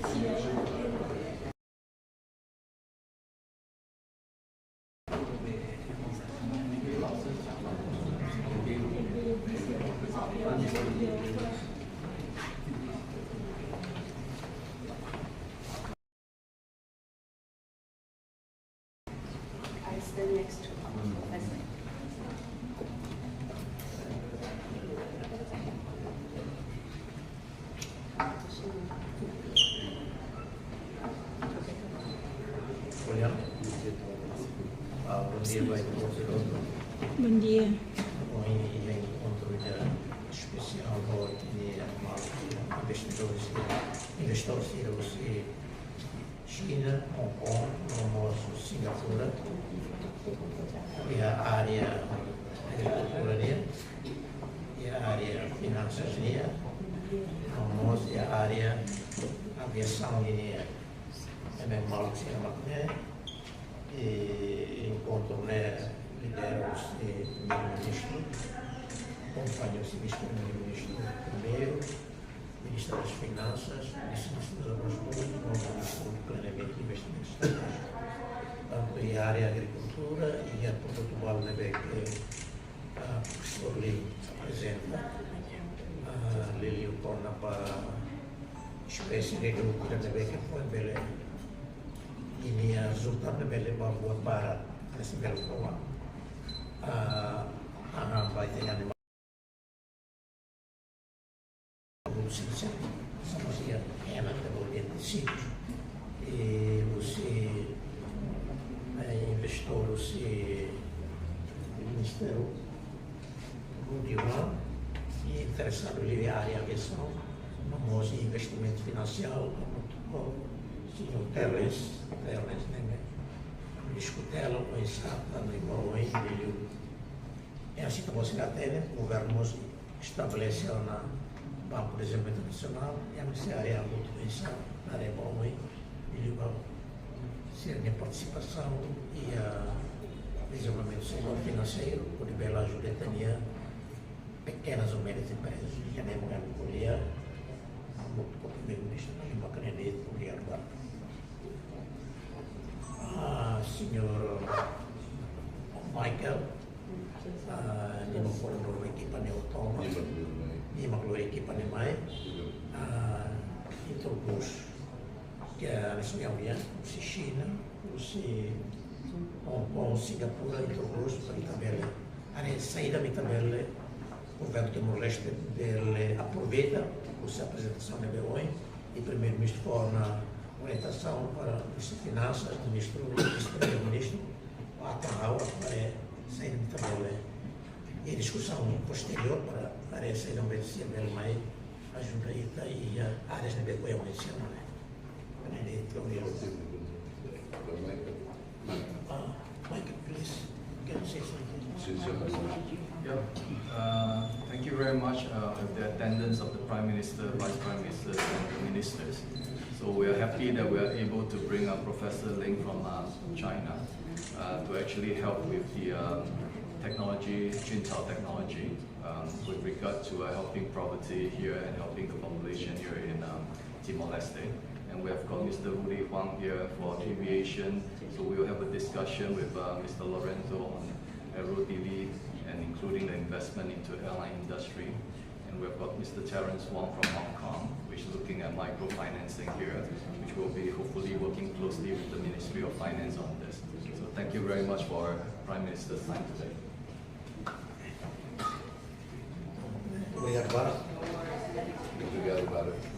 I stand next to Professor. Olhando. Bom dia, vai Bom dia. Hoje em encontro especial de investidores e China, Hong Kong, Singapura e a área agricultura e a área finanças e a área aviação é mesmo algo que se chama e encontro lidera os primeiro-ministro, acompanha o vice-primeiro-ministro primeiro, ministro das Finanças, ministro dos Obras Públicas, ministro do Planeamento e Investimentos Estratégicos. Tanto e a área agricultura e a Portugal que a professor Lee apresenta, Lili torna para espécie de agricultura que foi bem e minha resultado bem boa para esse belo programa. Vai ter animal Samaria é na categoria de sítios e você investiu você Ministério do Ivan e interessado em área de aviação, vamos investimento financeiro, senhor Teles, né? Discutelo, mas é assim que você tem, o governo estabeleceu na Banco de Desenvolvimento Nacional e a Ministério da área bom e vai ser a minha participação e a desenvolvimento financeiro, por bela ajuda a pequenas ou médias empresas, que nem mulher colher, muito pouco primeiro-ministro, uma caneta, colher agora. Senhor Michael, di memperoleh ekipa Neotoma, di mengelola ekipa Nemai, introduz que a nação se China, se Hong Kong, Singapura, introduz para tabela, a saída da tabela, o governo Timor-Leste aproveita a apresentação de Beoi e o primeiro-ministro forma orientação para as finanças, vice-primeiro-ministro, a Atarau, para sair da tabela. E a discussão posterior para a saída da medicina dele mais ajuda e a áreas de Becoia medicina. Michael, please, can you say something? Yeah. Thank you very much for the attendance of the Prime Minister, Vice Prime Minister, and the ministers. So we are happy that we are able to bring Professor Ling from China to actually help with the technology, Jintao technology, with regard to helping poverty here and helping the population here in Timor-Leste. And we have got Mr. Wu Huang here for aviation, so we will have a discussion with Mr. Lorenzo on aero-DV and including the investment into airline industry. And we've got Mr. Terence Wong from Hong Kong, which is looking at microfinancing here, which will be hopefully working closely with the Ministry of Finance on this. So thank you very much for our Prime Minister's time today. Obrigado, Bárbara. Obrigado, Bárbara.